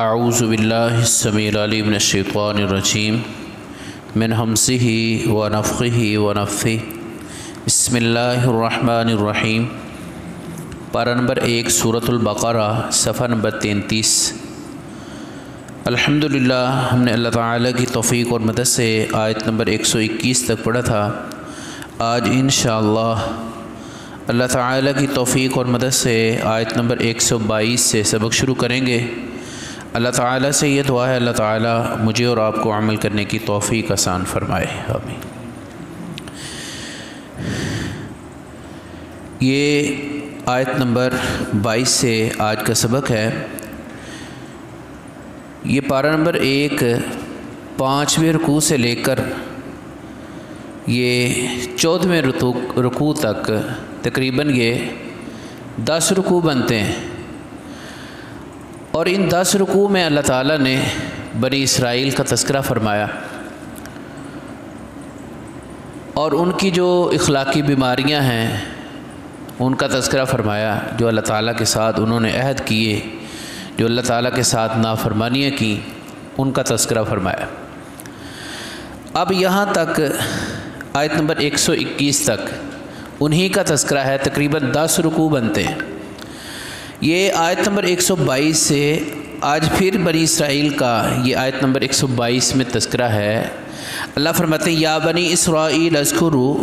اعوذ باللہ السمیع العلیم من الشیطان الرجیم من ہمزہ ونفخہ ونفثہ بسم اللہ الرحمن الرحیم۔ پارہ نمبر 1 سورۃ البقرہ صفحہ نمبر 33۔ الحمدللہ ہم نے اللہ تعالیٰ کی توفیق اور مدد سے آیت نمبر 121 تک پڑھا تھا۔ آج انشاءاللہ اللہ تعالیٰ کی توفیق اور مدد سے آیت نمبر 122 سے سبق شروع کریں گے۔ اللہ تعالیٰ سے یہ دعا ہے اللہ تعالیٰ مجھے اور آپ کو عمل کرنے کی توفیق آسان فرمائے، آمین۔ یہ آیت نمبر 22 سے آج کا سبق ہے۔ یہ پارہ نمبر 1 5ویں رکوع سے لے کر یہ 14ویں رکوع تک تقریباً یہ 10 رکوع بنتے ہیں، اور ان 10 رکوع میں اللہ تعالیٰ نے بنی اسرائیل کا تذکرہ فرمایا اور ان کی جو اخلاقی بیماریاں ہیں ان کا تذکرہ فرمایا، جو اللہ تعالیٰ کے ساتھ انہوں نے عہد کیے، جو اللہ تعالیٰ کے ساتھ نافرمانیاں کی، ان کا تذکرہ فرمایا۔ اب یہاں تک آیت نمبر 121 تک انہی کا تذکرہ ہے، تقریباً 10 رکوع بنتے ہیں۔ یہ آیت نمبر 122 سے آج پھر بنی اسرائیل کا یہ آیت نمبر 122 میں تذکرہ ہے۔ اللہ فرماتے ہیں یا بنی اسرائیل اذکروا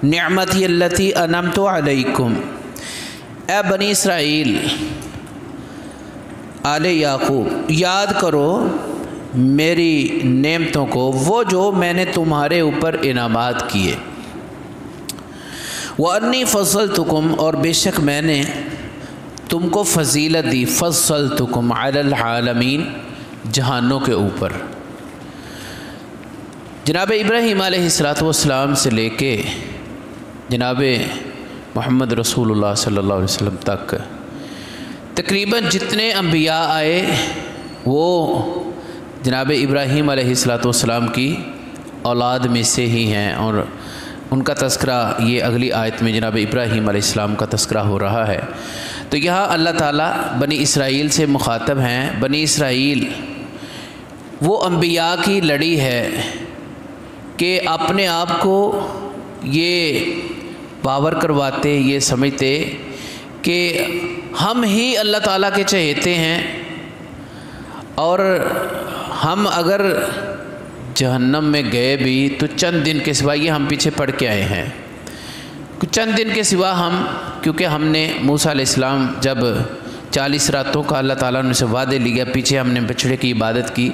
نعمتی التی انعمت علیکم، اے بنی اسرائیل آل یعقوب یاد کرو میری نعمتوں کو، وہ جو میں نے تمہارے اوپر انعامات کیے۔ وَأَنِّي فَضَّلْتُكُمْ، اور بے شک میں نے تم کو فضیلت دی، فضلتکم علی العالمین، جہانوں کے اوپر۔ جناب ابراہیم علیہ السلام سے لے کے جناب محمد رسول اللہ صلی اللہ علیہ وسلم تک تقریباً جتنے انبیاء آئے وہ جناب ابراہیم علیہ السلام کی اولاد میں سے ہی ہیں، اور ان کا تذکرہ یہ اگلی آیت میں جناب ابراہیم علیہ السلام کا تذکرہ ہو رہا ہے۔ تو یہاں اللہ تعالیٰ بنی اسرائیل سے مخاطب ہیں۔ بنی اسرائیل وہ انبیاء کی لڑی ہے کہ اپنے آپ کو یہ باور کرواتے، یہ سمجھتے کہ ہم ہی اللہ تعالیٰ کے چہیتے ہیں، اور ہم اگر جہنم میں گئے بھی تو چند دن کے سوا، یہ ہم پیچھے پڑھ کے آئے ہیں، چند دن کے سوا ہم، کیونکہ ہم نے موسیٰ علیہ السلام جب 40 راتوں کا اللہ تعالیٰ نے سے وعدے لیا، پیچھے ہم نے بچھڑے کی عبادت کی،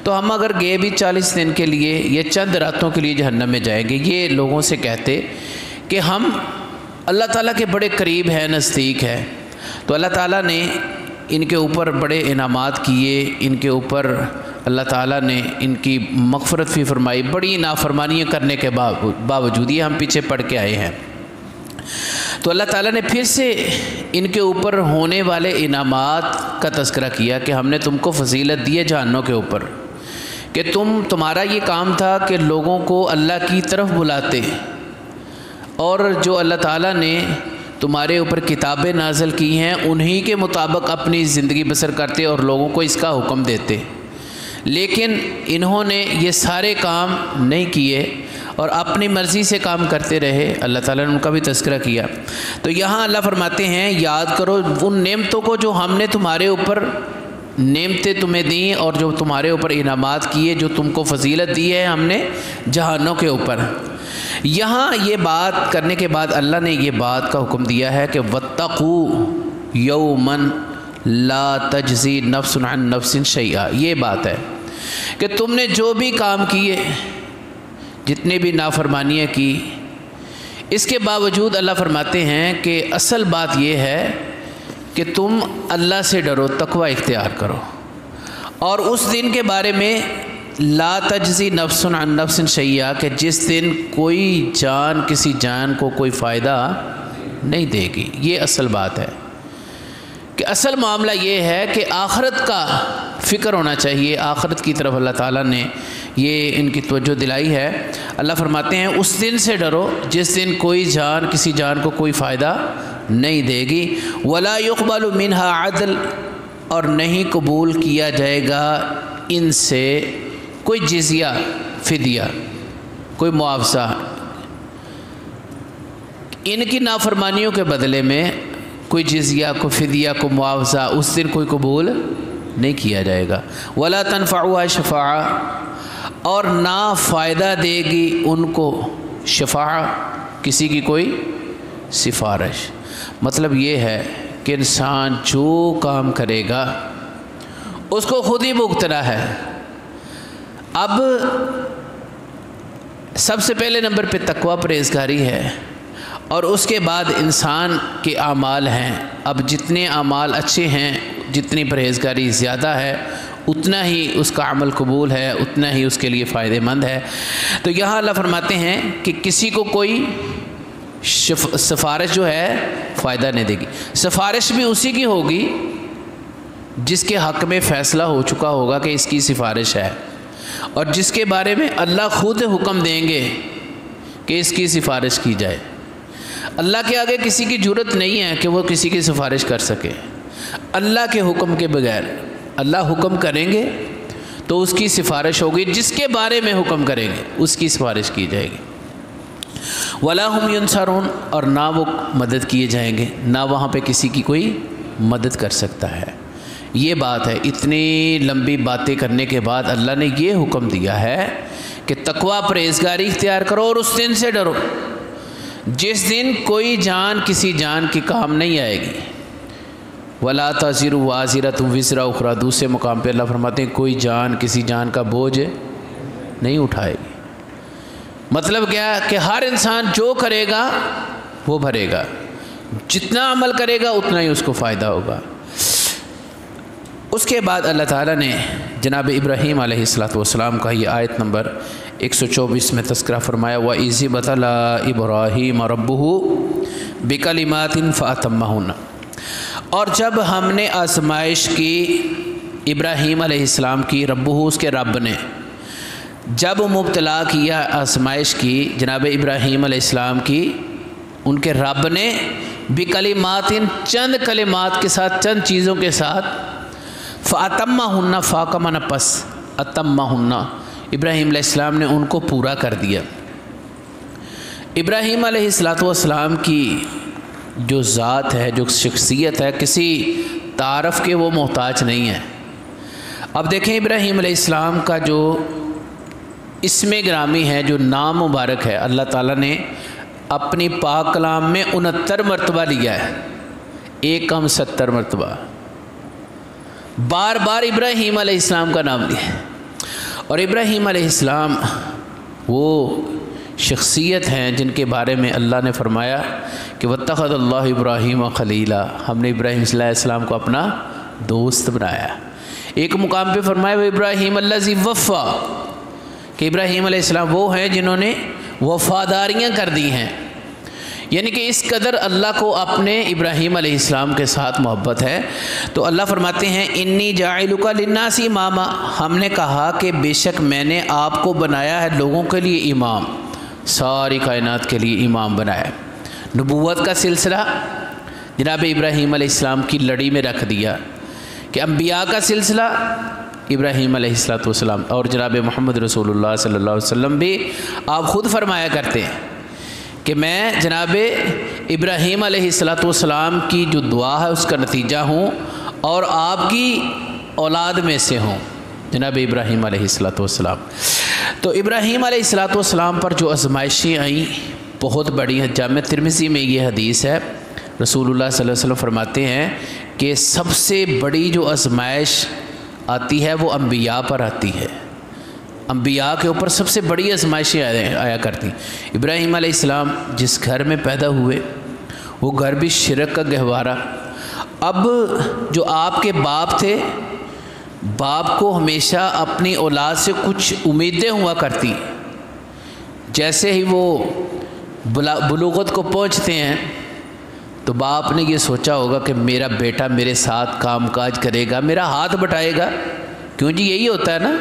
تو ہم اگر گئے بھی 40 دن کے لیے یا چند راتوں کے لیے جہنم میں جائیں گے۔ یہ لوگوں سے کہتے کہ ہم اللہ تعالیٰ کے بڑے قریب ہیں، نزدیک ہے۔ تو اللہ تعالیٰ نے ان کے اوپر بڑے انعامات کیے، ان کے اوپر اللہ تعالیٰ نے ان کی مغفرت بھی فرمائی، بڑی نافرمانیاں کرنے کے باوجود یہ ہم پیچھے پڑھ کے آئے ہیں۔ تو اللہ تعالیٰ نے پھر سے ان کے اوپر ہونے والے انعامات کا تذکرہ کیا کہ ہم نے تم کو فضیلت دی ہے جہانوں کے اوپر، کہ تمہارا یہ کام تھا کہ لوگوں کو اللہ کی طرف بلاتے، اور جو اللہ تعالیٰ نے تمہارے اوپر کتابیں نازل کی ہیں انہی کے مطابق اپنی زندگی بسر کرتے اور لوگوں کو اس کا حکم دیتے، لیکن انہوں نے یہ سارے کام نہیں کیے اور اپنی مرضی سے کام کرتے رہے۔ اللہ تعالیٰ نے ان کا بھی تذکرہ کیا۔ تو یہاں اللہ فرماتے ہیں یاد کرو ان نعمتوں کو جو ہم نے تمہارے اوپر نعمتیں تمہیں دیں، اور جو تمہارے اوپر انعامات کیے، جو تم کو فضیلت دی ہے ہم نے جہانوں کے اوپر۔ یہاں یہ بات کرنے کے بعد اللہ نے یہ بات کا حکم دیا ہے کہ وَاتَّقُوا يَوْمًا لَا تَجْزِي نَفْسٌ عَن نَفْسٍ شَيْئًا۔ یہ بات ہے کہ تم نے جو بھی کام کیے، جتنے بھی نافرمانیاں کی، اس کے باوجود اللہ فرماتے ہیں کہ اصل بات یہ ہے کہ تم اللہ سے ڈرو، تقوی اختیار کرو، اور اس دن کے بارے میں لا تجزی نفس عن نفس شیئا، کہ جس دن کوئی جان کسی جان کو کوئی فائدہ نہیں دے گی۔ یہ اصل بات ہے کہ اصل معاملہ یہ ہے کہ آخرت کا فکر ہونا چاہیے، آخرت کی طرف اللہ تعالیٰ نے یہ ان کی توجہ دلائی ہے۔ اللہ فرماتے ہیں اس دن سے ڈرو جس دن کوئی جان کسی جان کو کوئی فائدہ نہیں دے گی۔ ولا يقبل منها عدل، اور نہیں قبول کیا جائے گا ان سے کوئی جزیہ، فدیہ، کوئی معاوضہ، ان کی نافرمانیوں کے بدلے میں کوئی جزیہ، کوئی فدیہ، کوئی معاوضہ اس دن کوئی قبول نہیں کیا جائے گا۔ ولا تنفعها شفاعہ، اور نہ فائدہ دے گی ان کو شفاعہ، کسی کی کوئی سفارش۔ مطلب یہ ہے کہ انسان جو کام کرے گا اس کو خود ہی بھگتنا ہے۔ اب سب سے پہلے نمبر پہ تقوی پرہیزگاری ہے، اور اس کے بعد انسان کے اعمال ہیں۔ اب جتنے اعمال اچھے ہیں، جتنی پرہیزگاری زیادہ ہے، اتنا ہی اس کا عمل قبول ہے، اتنا ہی اس کے لیے فائدہ مند ہے۔ تو یہاں اللہ فرماتے ہیں کہ کسی کو کوئی سفارش جو ہے فائدہ نہیں دے گی۔ سفارش بھی اسی کی ہوگی جس کے حق میں فیصلہ ہو چکا ہوگا کہ اس کی سفارش ہے، اور جس کے بارے میں اللہ خود حکم دیں گے کہ اس کی سفارش کی جائے۔ اللہ کے آگے کسی کی جرت نہیں ہے کہ وہ کسی کی سفارش کر سکے اللہ کے حکم کے بغیر۔ اللہ حکم کریں گے تو اس کی سفارش ہوگی، جس کے بارے میں حکم کریں گے اس کی سفارش کی جائے گی۔ وَلَا هُمْ يُنصَرُونَ، اور نہ وہ مدد کیے جائیں گے، نہ وہاں پہ کسی کی کوئی مدد کر سکتا ہے۔ یہ بات ہے، اتنی لمبی باتیں کرنے کے بعد اللہ نے یہ حکم دیا ہے کہ تقوی پرہیزگاری اختیار کرو اور اس دن سے ڈرو جس دن کوئی جان کسی جان کی کام نہیں آئے گی۔ وَلَا تَزِرُ وَازِرَةٌ وِزْرَ أُخْرَىٰ، دوسرے مقام پہ اللہ فرماتے ہیں کوئی جان کسی جان کا بوجھ نہیں اٹھائے گی۔ مطلب کیا ہے کہ ہر انسان جو کرے گا وہ بھرے گا، جتنا عمل کرے گا اتنا ہی اس کو فائدہ ہوگا۔ اس کے بعد اللہ تعالیٰ نے جناب ابراہیم علیہ السلام کا یہ آیت نمبر 124 میں تذکرہ فرمایا، وَإِذِ ابْتَلَىٰ إِبْرَاهِيمَ رَبُّهُ بِكَلِمَاتٍ فَأَتَمَّهُنَّ، اور جب ہم نے آزمائش کی ابراہیم علیہ السلام کی، ربہ اس کے رب نے، جب مبتلا کیا آزمائش کی جناب ابراہیم علیہ السلام کی ان کے رب نے، بکلمات، چند کلمات کے ساتھ، چند چیزوں کے ساتھ، فَأَتَمَّهُنَّ، فَا کا معنی پس، أَتَمَّهُنَّ، ابراہیم علیہ السلام نے ان کو پورا کر دیا۔ ابراہیم علیہ السلام کی جو ذات ہے، جو شخصیت ہے، کسی تعارف کے وہ محتاج نہیں ہے۔ اب دیکھیں ابراہیم علیہ السلام کا جو اسم گرامی ہے، جو نام مبارک ہے، اللہ تعالیٰ نے اپنی پاک کلام میں 69 مرتبہ لیا ہے، ایک کم 70 مرتبہ، بار بار ابراہیم علیہ السلام کا نام لیا ہے۔ اور ابراہیم علیہ السلام وہ شخصیت ہیں جن کے بارے میں اللہ نے فرمایا کہ وَاتَّخَذَ اللَّهُ إِبْرَاهِيمَ خَلِيلًا، ہم نے ابراہیم صلی اللہ علیہ السلام کو اپنا دوست بنایا۔ ایک مقام پہ فرمایا وہ ابراہیم الذی وفا، کہ ابراہیم علیہ السلام وہ ہیں جنہوں نے وفاداریاں کر دی ہیں، یعنی کہ اس قدر اللہ کو اپنے ابراہیم علیہ السلام کے ساتھ محبت ہے۔ تو اللہ فرماتے ہیں انی جاعلک للناس اماما، ہم نے کہا کہ بے شک میں نے آپ کو بنایا ہے لوگوں کے لیے امام، ساری کائنات کے لیے امام بنایا۔ نبوت کا سلسلہ جناب ابراہیم علیہ السلام کی لڑی میں رکھ دیا کہ انبیاء کا سلسلہ ابراہیم علیہ السلام، اور جناب محمد رسول اللہ صلی اللہ علیہ وسلم بھی آپ خود فرمایا کرتے ہیں کہ میں جناب ابراہیم علیہ السلام کی جو دعا ہے اس کا نتیجہ ہوں اور آپ کی اولاد میں سے ہوں، جناب ابراہیم علیہ السلام۔ تو ابراہیم علیہ السلام پر جو آزمائشیں آئیں بہت بڑی ہیں۔ جامع ترمذی میں یہ حدیث ہے، رسول اللہ صلی اللہ علیہ وسلم فرماتے ہیں کہ سب سے بڑی جو آزمائش آتی ہے وہ انبیاء پر آتی ہے، انبیاء کے اوپر سب سے بڑی آزمائشیں آیا کرتی۔ ابراہیم علیہ السلام جس گھر میں پیدا ہوئے وہ گھر بھی شرک کا گہوارہ۔ اب جو آپ کے باپ تھے، باپ کو ہمیشہ اپنی اولاد سے کچھ امیدیں ہوا کرتی، جیسے ہی وہ بلوغت کو پہنچتے ہیں تو باپ نے یہ سوچا ہوگا کہ میرا بیٹا میرے ساتھ کام کاج کرے گا، میرا ہاتھ بٹائے گا، کیوں جی یہی ہوتا ہے نا۔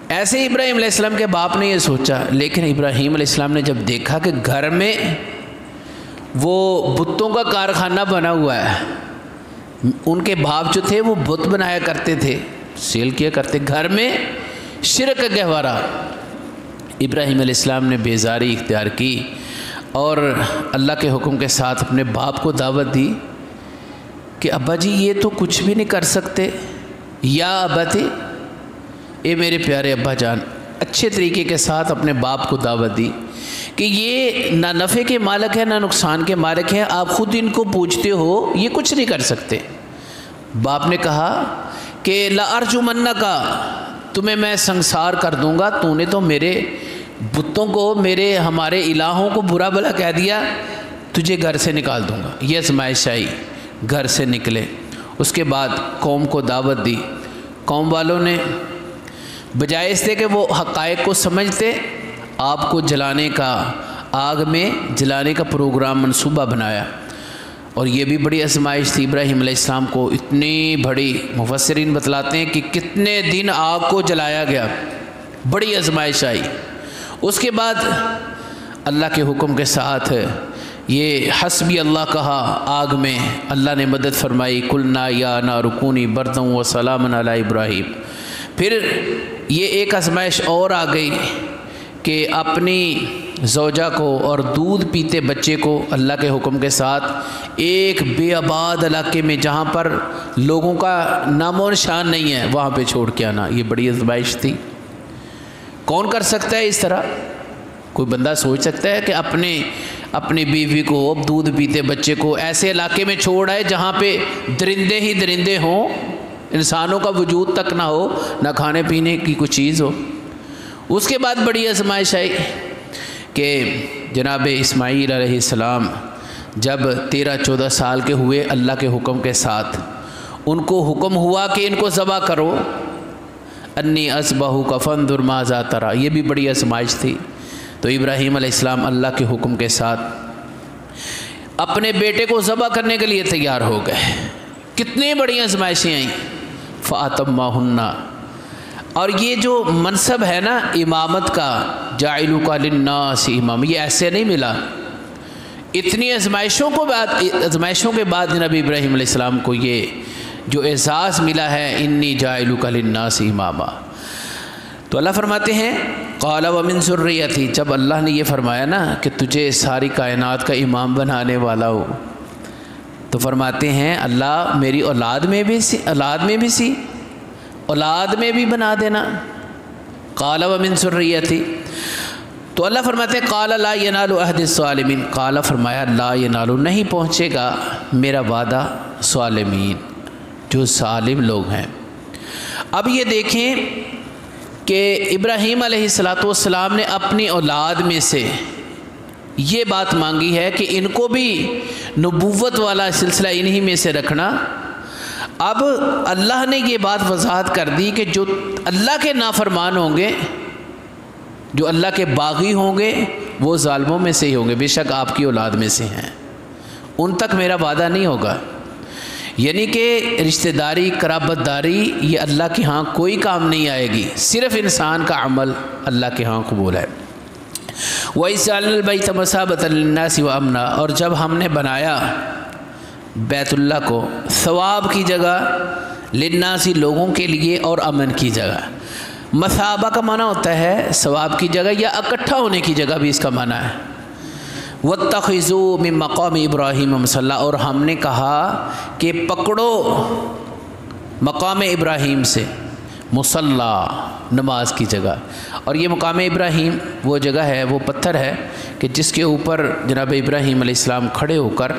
ایسے ہی ابراہیم علیہ السلام کے باپ نے یہ سوچا، لیکن ابراہیم علیہ السلام نے جب دیکھا کہ گھر میں وہ بتوں کا کارخانہ بنا ہوا ہے، ان کے باپ جو تھے وہ بت بنایا کرتے تھے، سیل کیا کرتے، گھر میں شرک کا گہوارہ۔ ابراہیم علیہ السلام نے بیزاری اختیار کی اور اللہ کے حکم کے ساتھ اپنے باپ کو دعوت دی کہ ابا جی یہ تو کچھ بھی نہیں کر سکتے، یا ابتی، اے میرے پیارے ابا جان، اچھے طریقے کے ساتھ اپنے باپ کو دعوت دی کہ یہ نہ نفع کے مالک ہے نہ نقصان کے مالک ہے، آپ خود ان کو پوچھتے ہو، یہ کچھ نہیں کر سکتے۔ باپ نے کہا کہ لَأَرْجُمَنَّكَ، تمہیں میں سنسار کر دوں گا، تو نے تو میرے بتوں کو، ہمارے الہوں کو برا بھلا کہہ دیا، تجھے گھر سے نکال دوں گا۔ یہ آزمائش آئی، گھر سے نکلے، اس کے بعد قوم کو دعوت دی۔ قوم والوں نے بجائے اس سے کہ وہ حقائق کو سمجھتے، آپ کو جلانے کا، آگ میں جلانے کا پروگرام منصوبہ بنایا۔ اور یہ بھی بڑی آزمائش تھی ابراہیم علیہ السلام کو، اتنی بڑی، مفسرین بتلاتے ہیں کہ کتنے دن آگ کو جلایا گیا، بڑی آزمائش آئی۔ اس کے بعد اللہ کے حکم کے ساتھ یہ حسبی اللہ کہا، آگ میں اللہ نے مدد فرمائی، قلنا یا نار کونی بردا وسلاما علی ابراہیم۔ پھر یہ ایک آزمائش اور آ گئی کہ اپنی زوجہ کو اور دودھ پیتے بچے کو اللہ کے حکم کے ساتھ ایک بے آباد علاقے میں جہاں پر لوگوں کا نام و نشان نہیں ہے وہاں پہ چھوڑ کے آنا، یہ بڑی آزمائش تھی۔ کون کر سکتا ہے اس طرح؟ کوئی بندہ سوچ سکتا ہے کہ اپنی بیوی کو، دودھ پیتے بچے کو ایسے علاقے میں چھوڑ آئے جہاں پہ درندے ہی درندے ہوں، انسانوں کا وجود تک نہ ہو، نہ کھانے پینے کی کوئی چیز ہو۔ اس کے بعد بڑی آزمائش آئی کہ جناب اسماعیل علیہ السلام جب 13-14 سال کے ہوئے، اللہ کے حکم کے ساتھ ان کو حکم ہوا کہ ان کو ذبح کرو، انی اذبحک فانظر ماذا تری، یہ بھی بڑی آزمائش تھی۔ تو ابراہیم علیہ السلام اللہ کے حکم کے ساتھ اپنے بیٹے کو ذبح کرنے کے لیے تیار ہو گئے۔ کتنی بڑی آزمائشیں آئیں، فَأَتَمَّهُنَّ۔ اور یہ جو منصب ہے نا امامت کا، جاعلُکَ لِلنَّاسِ امام، یہ ایسے نہیں ملا۔ اتنی آزمائشوں کے بعد جناب ابراہیم علیہ السلام کو یہ جو اعزاز ملا ہے، انی جاعلُکَ لِلنَّاسِ اماما۔ تو اللہ فرماتے ہیں قال ومن ذریتی، جب اللہ نے یہ فرمایا نا کہ تجھے ساری کائنات کا امام بنانے والا ہو، تو فرماتے ہیں اللہ میری اولاد میں بھی بنا دینا۔ قال ومن ذریتی، تو اللہ فرماتے ہیں قال لا ینال عہد الظالمین، قال فرمایا لا ینال، نہیں پہنچے گا میرا وعدہ ظالمین، جو ظالم لوگ ہیں۔ اب یہ دیکھیں کہ ابراہیم علیہ السلام نے اپنی اولاد میں سے یہ بات مانگی ہے کہ ان کو بھی نبوت والا سلسلہ انہی میں سے رکھنا۔ اب اللہ نے یہ بات وضاحت کر دی کہ جو اللہ کے نافرمان ہوں گے، جو اللہ کے باغی ہوں گے، وہ ظالموں میں سے ہی ہوں گے، بے شک آپ کی اولاد میں سے ہیں، ان تک میرا وعدہ نہیں ہوگا۔ یعنی کہ رشتہ داری، قرابت داری، یہ اللہ کے ہاں کوئی کام نہیں آئے گی، صرف انسان کا عمل اللہ کے ہاں قبول ہے۔ وَإِذْ جَعَلْنَا الْبَيْتَ مَثَابَةً لِلنَّاسِ وَأَمْنًا، اور جب ہم نے بنایا بیت اللہ کو ثواب کی جگہ، للناس لوگوں کے لیے، اور امن کی جگہ۔ مثابہ کا معنی ہوتا ہے ثواب کی جگہ یا اکٹھا ہونے کی جگہ بھی اس کا معنی ہے۔ وَاتَّخِذُوا مِن مَقَامِ إِبْرَاهِيمَ مُصَلًّى، اور ہم نے کہا کہ پکڑو مقام ابراہیم سے مصلی، نماز کی جگہ۔ اور یہ مقام ابراہیم وہ جگہ ہے، وہ پتھر ہے کہ جس کے اوپر جناب ابراہیم علیہ السلام کھڑے ہو کر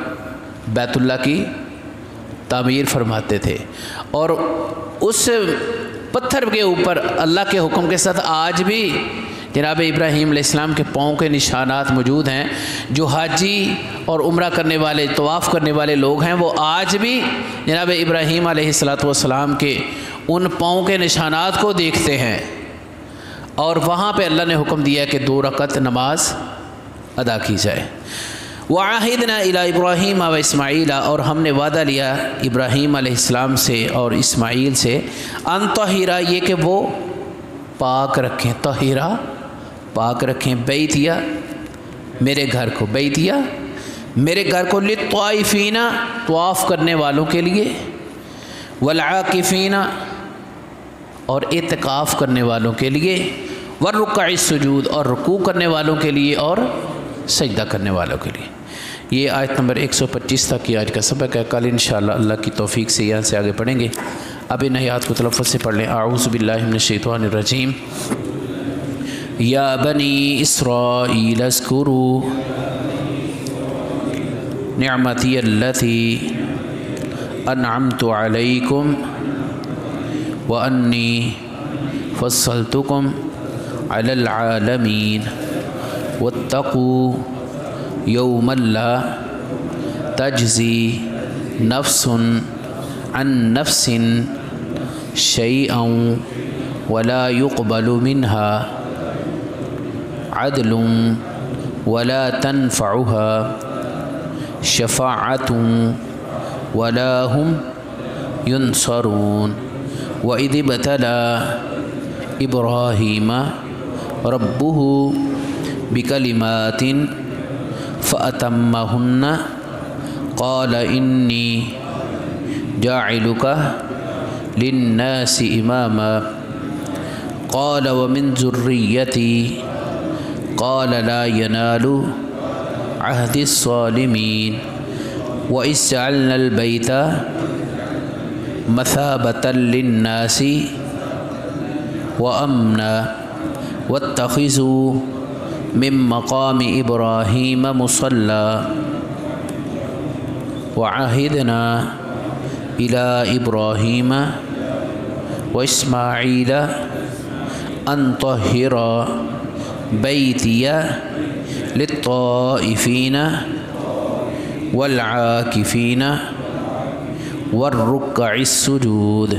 بیت اللہ کی تعمیر فرماتے تھے، اور اس پتھر کے اوپر اللہ کے حکم کے ساتھ آج بھی جناب ابراہیم علیہ السلام کے پاؤں کے نشانات موجود ہیں۔ جو حاجی اور عمرہ کرنے والے، طواف کرنے والے لوگ ہیں، وہ آج بھی جناب ابراہیم علیہ السلام کے ان پاؤں کے نشانات کو دیکھتے ہیں، اور وہاں پہ اللہ نے حکم دیا کہ 2 رکعت نماز ادا کی جائے۔ وَعَهِدْنَا إِلَىٰ إِبْرَاهِيمَ وَإِسْمَاعِيلَ، اور ہم نے وعدہ لیا ابراہیم علیہ السلام سے اور اسماعیل سے، ان طہیرہ، یہ کہ وہ پاک رکھیں، طہیرہ پاک رکھیں، بیتیا میرے گھر کو، بیتیا میرے گھر کو، للطائفین طواف کرنے والوں کے لیے، والعاکفین اور اعتکاف کرنے والوں کے لیے، والرکع السجود اور رکوع کرنے والوں کے لیے اور سجدہ کرنے والوں کے لیے۔ یہ آیت نمبر 125 تک کی آج کا سبق ہے۔ کل انشاءاللہ اللہ کی توفیق سے یہاں سے آگے پڑھیں گے۔ اب ان آیات کو تلفظ سے پڑھ لیں۔ اعوذ باللہ من الشیطان الرجیم۔ یا بنی اسرائیل اذکروا نعمتی التی انعمت علیکم وانی فضلتکم علی العالمین واتقوا یوما لا تجزی نفس عن نفس شیئا ولا يقبل منها عدل ولا تنفعها شفاعة ولا هم ينصرون وإذ ابتلى إبراهيم ربه بكلمات فأتمهن قال إني جاعلك للناس إماما قال ومن ذريتي قال لا ينال عهد الظالمين وإذ جعلنا البيت مثابة للناس وأمنا واتخذوا من مقام إبراهيم مصلى وعهدنا إلى إبراهيم وإسماعيل أن طهر بيتي للطائفين والعاكفين والركع السجود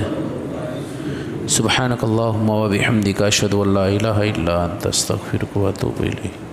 سبحانك اللهم وبحمدك أشهد أن لا إله إلا أنت أستغفرك وأتوب إليك۔